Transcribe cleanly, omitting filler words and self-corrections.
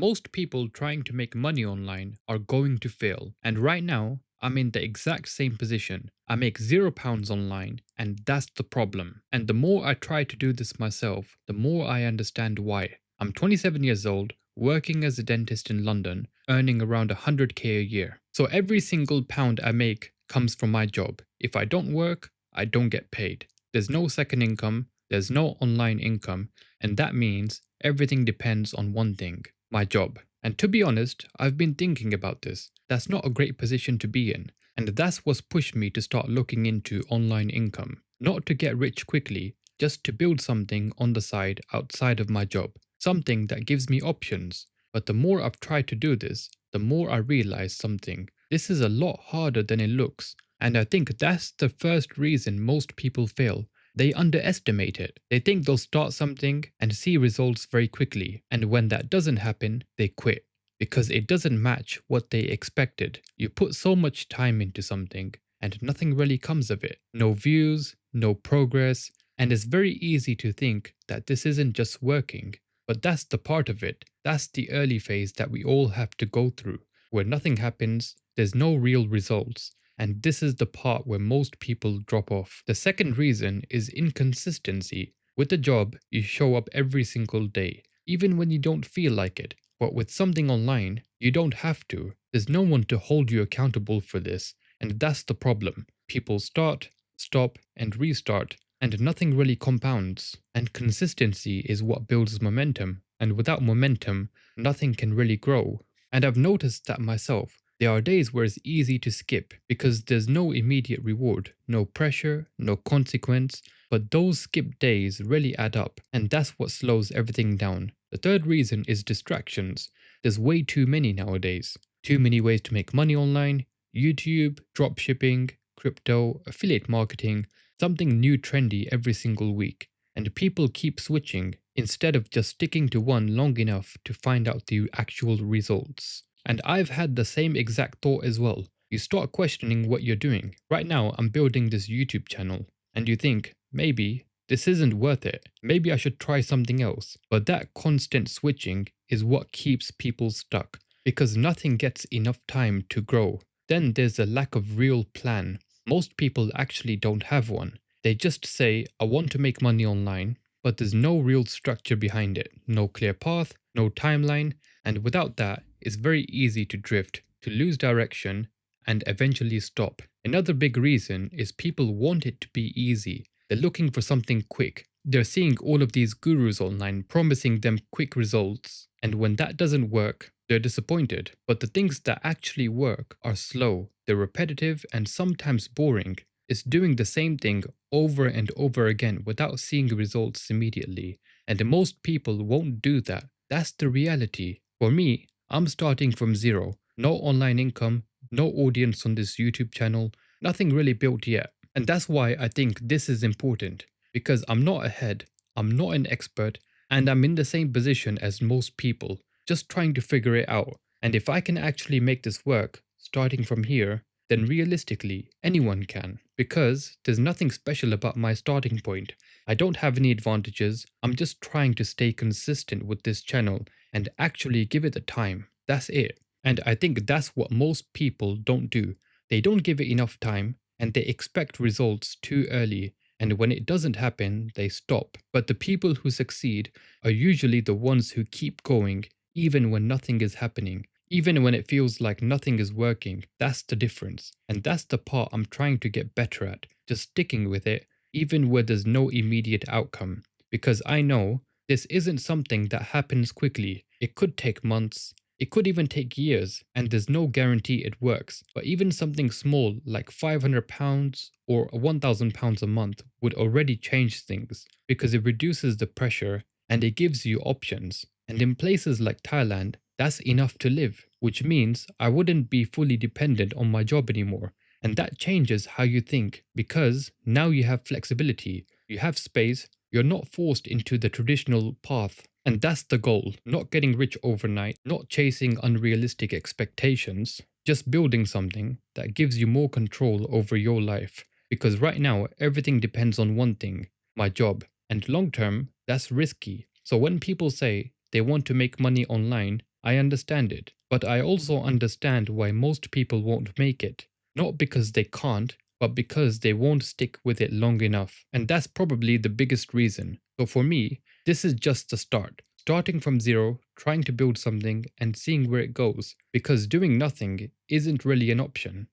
Most people trying to make money online are going to fail. And right now, I'm in the exact same position. I make £0 online, and that's the problem. And the more I try to do this myself, the more I understand why. I'm 27 years old, working as a dentist in London, earning around 100k a year. So every single pound I make comes from my job. If I don't work, I don't get paid. There's no second income, there's no online income, and that means everything depends on one thing: my job. And to be honest, I've been thinking about this. That's not a great position to be in. And that's what's pushed me to start looking into online income. Not to get rich quickly, just to build something on the side outside of my job. Something that gives me options. But the more I've tried to do this, the more I realize something. This is a lot harder than it looks. And I think that's the first reason most people fail. They underestimate it. They think they'll start something and see results very quickly, and when that doesn't happen, they quit because it doesn't match what they expected. You put so much time into something and nothing really comes of it. No views, no progress, and it's very easy to think that this isn't just working. But that's the part of it. That's the early phase that we all have to go through, where nothing happens, there's no real results. And this is the part where most people drop off. The second reason is inconsistency. With a job, you show up every single day, even when you don't feel like it. But with something online, you don't have to. There's no one to hold you accountable for this. And that's the problem. People start, stop, and restart, and nothing really compounds. And consistency is what builds momentum. And without momentum, nothing can really grow. And I've noticed that myself. There are days where it's easy to skip because there's no immediate reward, no pressure, no consequence, but those skip days really add up, and that's what slows everything down. The third reason is distractions. There's way too many nowadays. Too many ways to make money online: YouTube, dropshipping, crypto, affiliate marketing, something new trendy every single week. And people keep switching instead of just sticking to one long enough to find out the actual results. And I've had the same exact thought as well. You start questioning what you're doing. Right now, I'm building this YouTube channel, and you think, maybe this isn't worth it. Maybe I should try something else. But that constant switching is what keeps people stuck, because nothing gets enough time to grow. Then there's a lack of real plan. Most people actually don't have one. They just say, I want to make money online, but there's no real structure behind it, no clear path, no timeline, and without that, it's very easy to drift, to lose direction, and eventually stop. Another big reason is people want it to be easy. They're looking for something quick. They're seeing all of these gurus online promising them quick results, and when that doesn't work, they're disappointed. But the things that actually work are slow, they're repetitive, and sometimes boring. It's doing the same thing over and over again without seeing results immediately. And most people won't do that. That's the reality. For me, I'm starting from zero. No online income, no audience on this YouTube channel, nothing really built yet. And that's why I think this is important. Because I'm not ahead, I'm not an expert, and I'm in the same position as most people, just trying to figure it out. And if I can actually make this work, starting from here, then realistically, anyone can. Because there's nothing special about my starting point. I don't have any advantages, I'm just trying to stay consistent with this channel and actually give it the time. That's it. And I think that's what most people don't do. They don't give it enough time and they expect results too early. And when it doesn't happen, they stop. But the people who succeed are usually the ones who keep going even when nothing is happening. Even when it feels like nothing is working. That's the difference. And that's the part I'm trying to get better at. Just sticking with it, even where there's no immediate outcome. Because I know this isn't something that happens quickly. It could take months. It could even take years, and there's no guarantee it works. But even something small like £500 or £1,000 a month would already change things because it reduces the pressure and it gives you options. And in places like Thailand, that's enough to live, which means I wouldn't be fully dependent on my job anymore. And that changes how you think because now you have flexibility, you have space, you're not forced into the traditional path. And that's the goal, not getting rich overnight, not chasing unrealistic expectations, just building something that gives you more control over your life. Because right now, everything depends on one thing: my job. And long term, that's risky. So when people say they want to make money online, I understand it, but I also understand why most people won't make it. Not because they can't, but because they won't stick with it long enough. And that's probably the biggest reason. So for me, this is just the start. Starting from zero, trying to build something, and seeing where it goes. Because doing nothing isn't really an option.